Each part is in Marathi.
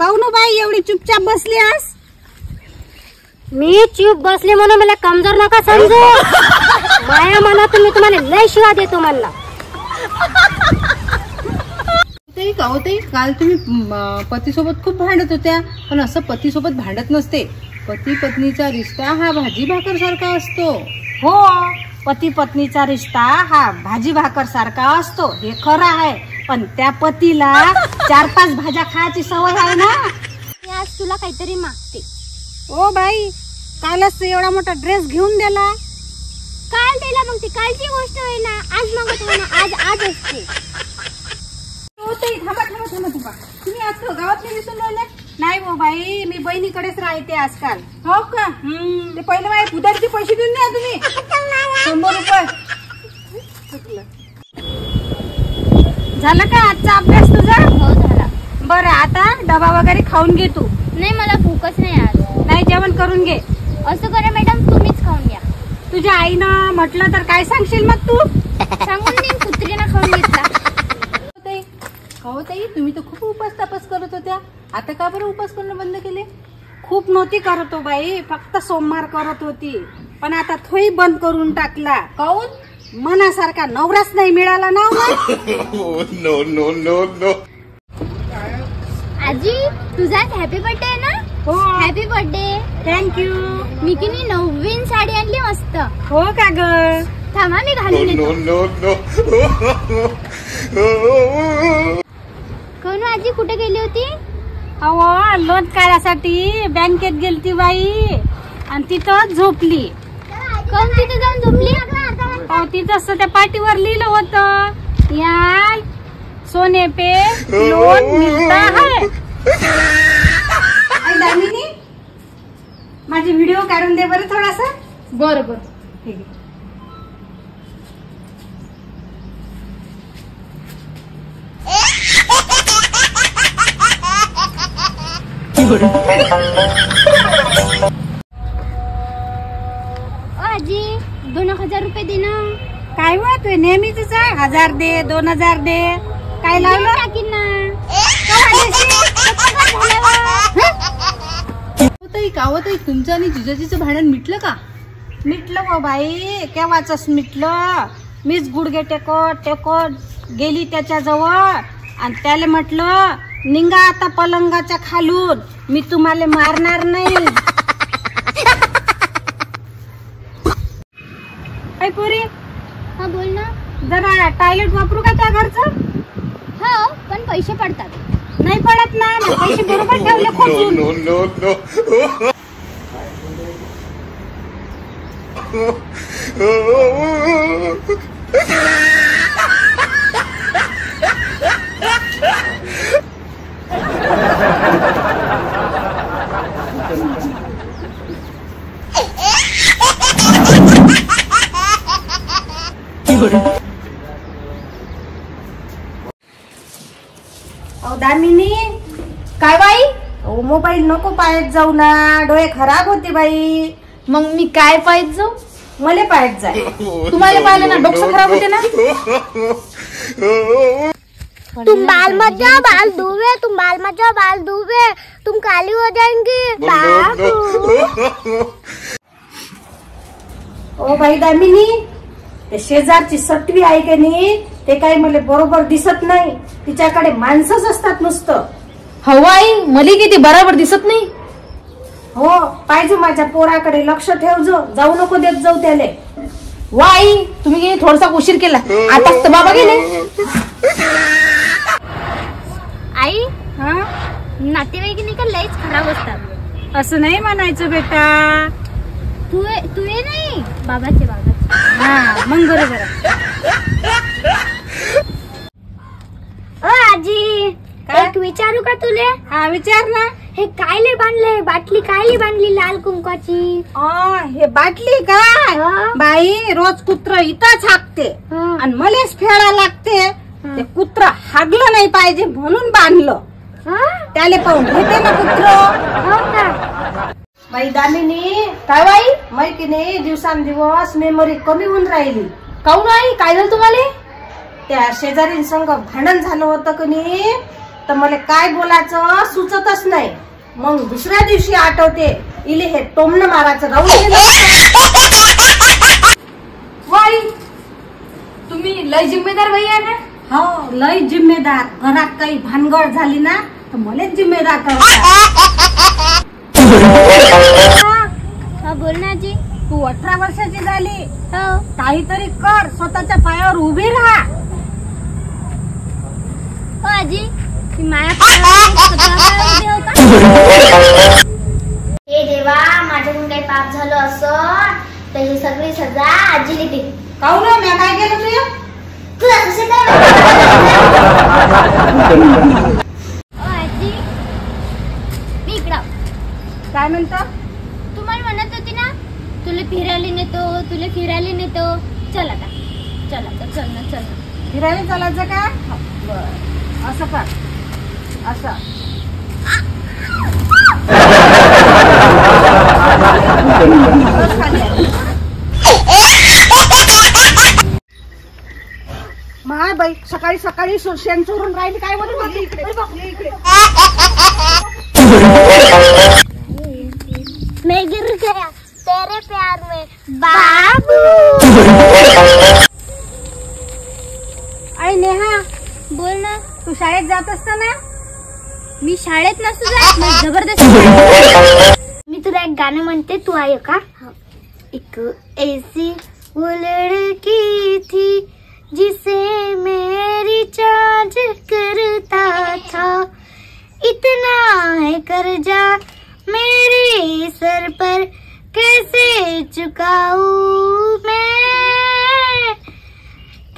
काऊन बाई एवढी चुपचाप बसली आज? मी चुप बसले म्हणून मला कमजोर नका समजू. माया मला तुम्ही तुम्हाला लय शिवा देतो म्हणला. ते कावते काल तुम्ही पतीसोबत खूप भांडत होत्या, पण असं पतीसोबत भांडत नसते. पती पत्नीचा रिश्ता हा भाजी भाकर सारखा असतो. हो, पती पत्नीचा रिश्ता हा भाजी भाकर सारखा असतो हे खरं आहे. पण त्या पतीला 4-5 भाज्या खायची सवय आहे ना. मी आज तुला काहीतरी मागते. ओ बाई, कालच एवढा मोठा ड्रेस घेऊन दिला. काल दिला मग ती कालची गोष्ट आहे ना. आज मागत आहे ना, आज असते. तुम्ही आज गावात नाही दिसून राहिले? नाही हो बाई, मी बहिणीकडेच राहते आजकाल. हो का? ते पहिले माझ्या उधारचे पैसे देऊन द्या तुम्ही. 100 रुपये. झाला का आजचा अभ्यास तुझा? हो झाला. बरं, आता डबा वगैरे खाऊन घे तू. नाही मला भूकच नाही आज. नाही, जेवण करून घे. असं करा मॅडम, तुम्हीच खाऊन घ्या. तुझ्या आईनं म्हटलं तर काय सांगशील मग तू? सांगून दे, कुत्रीनं खाऊन घेतला. हो ताई, तुम्ही तर खूप उपास तापास करत होत्या. आता का बरं उपास करणं बंद केले? खूप नव्हती करत हो बाई, फक्त सोमवार करत होती. पण आता थोई बंद करून टाकला. काऊन? मनासारखा नवराच नाही मिळाला ना. No no no no. आजी, तुझा हॅपी बर्थडे आहे ना? हो, हॅपी बर्थडे. थँक्यू. मी की नाही नवीन साडी आणली मस्त. हो का ग? थांबा मी घालून येतो. No no. कोण आजी कुठे गेली होती? अहो, लोन काढायसाठी बँकेत गेलती बाई आणि तिथं झोपली. कोण तिथे जाऊन झोपली? अहो, तिथं त्या पाटीवर लिहिलं होतं, यार सोने पे लोन मिळता है. दामिनी, माझी व्हिडिओ काढून दे बरं थोडासा. बरं बरं, ठीक आहे. आजी 2000 रुपये दे ना. काय हो, तू नेहमीच आहे. 1000 दे, 2000 दे. काय लावलं? टाकीन ना. कावताई, तुमचं आणि जिजाजीचं भांडण मिटलं का? मिटलं हो बाई, केव्हाच मिटलं. मीच गुडघे टेकत गेली त्याच्याजवळ आणि त्याला म्हटलं, निघा आता पलंगाच्या खालून, मी तुम्हाला मारणार नाही. काय पोरी? हा बोल ना. जरा टॉयलेट वापरू का त्या घरचं? हो, पण पैसे पडतात. नाही पडत ना, पैसे बरोबर ठेवले खोचून. No no no. दामिनी, काय बाई? मोबाईल नको पाहत जाऊ ना, डोळे खराब होते बाई. मग मी काय पाहिजे जाऊ? मला पाहत जाय. तुम्हाला पाहिलं ना, डोकं खराब होते ना. तुम बाल मत जाओ, बाल धोवे. तुम बाल मत जाओ, बाल धोवे. तुम काली हो जाएंगी. ओ बाई दामिनी, ते शेजारची सटवी आहे का नाही, ते काही मला बरोबर दिसत नाही. तिच्याकडे माणसंच असतात नुसतं. हवाई, मला किती बरोबर दिसत नाही. हो, पाहिजे माझ्या पोराकडे लक्ष ठेव. जाऊ नको देत जाऊ त्याले. वाई, तुम्ही थोडासा उशीर केला. आता तर बाबा गेले. आई, हा, नातेवाईक नाही का लयच खराब असतात. असं नाही म्हणायचं बेटा. तू ये नाही, बाबाचे. हा, मग बरोबर. आजी, एक विचारू का तुले? हा, विचार ना. हे कायले बांधले? बाटली कायले बांधली लाल कुंकाची? हे बाटली का बाई? रोज कुत्र इथंच हाकते आणि मलाच फेडा लागते. ते कुत्र हागलं नाही पाहिजे म्हणून बांधलं. त्याला पाहून घेते ना कुत्र. बाई दामिनी, काय बाई? मैकीने दिवसांदिवस मेमरी कमी होऊन राहिली. काऊन आई, काय झालं तुम्हाला? त्या शेजारी संग भांडण झालं होतं की नाही, तर मला काय बोलायचं सुचतच नाही. मग दुसऱ्या दिवशी आठवते इले हे टोमणं मारायचं राहून गेलं. वाई तुम्ही लय जिम्मेदार बाई आहे ना. हो लय जिम्मेदार. घरात काही भानगड झाली ना तर मलाच जिम्मेदार करतात. हा बोल ना आजी. तू 18 वर्षाची झाली. हो काहीतरी कर. स्वतःच्या पायावर उभी राहा. हो आजी ती माया उभी हो का? हे देवा माझ्याकडून काही पाप झालं असं तर ही सगळी सजा आजीला दे. काहून रे मी काय केलं तुझ्या? तुला कसे काय हो आजी मी इकडं. काय म्हणतो? तुम्हाला म्हणत होती ना तुला फिरायला नेतो. चल आता चल ना. फिरायला चालायचं का? बर असं कर. असं माय बाई सकाळी सकाळी शेण चोरून राहिली काय म्हणून इकडे. मैं गिर गया तेरे प्यार में बाबू. आई नेहा बोल ना. तू शाळेत जात असताना मी शाळेत नसतो जात. मी जबरदस्ती. मी तुला एक गाणं म्हणते तू ऐक का. एक ऐसी वो लड़की थी जिसे मेरी चार्ज करता था. इतना है कर्जा मेरे सर पर कैसे चुकाऊं मैं.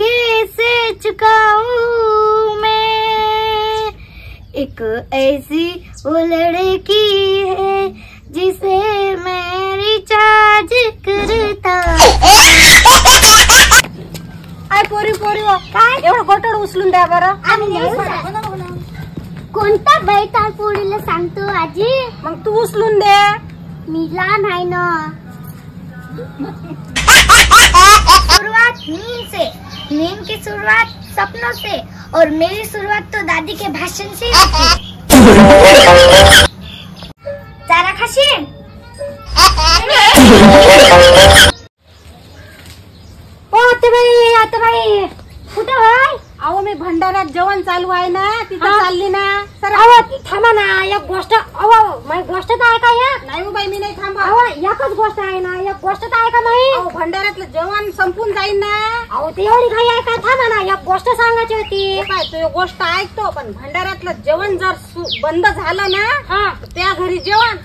कैसे चुकाऊं मैं. एक ऐसी वो लड़की है जिसे मेरी चार्ज करता. आय पोरी काय एवढं गोटड उचलून द्या बरं. कोणता बैताल पोळीला सांगतो आजी. मग तू उचलून दे. मी लहान आहे ना. शुरुआत नींद से, नींद की शुरुआत सपनों से और मेरी शुरुआत तो दादी के भाषण से होती. चारा खाशील? आता बाई कुठं आहे? अहो मी भंडाऱ्यात जेवण चालू आहे ना तिथं चालली ना. सर थांबा ना. एक गोष्ट माझी गोष्ट तर ऐका. नाही हो बाई मी नाही थांबा. एकच गोष्ट आहे ना. एक गोष्ट तर ऐका नाही. भंडाऱ्यातलं जेवण संपून जाईल ना. अहो ते एवढी काही ऐका. थांबा ना. एक गोष्ट सांगायची होती. काय तू गोष्ट ऐकतो पण भंडाऱ्यातलं जेवण जर बंद झालं ना त्या घरी जेवण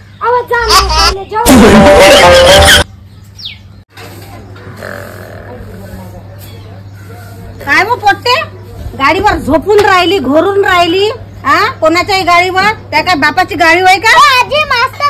काय मग पोट्टे गाडीवर झोपून राहिली घोरून राहिली. कोणाच्याही गाडीवर त्या काय बापाची गाडी होय का? आजी मस्त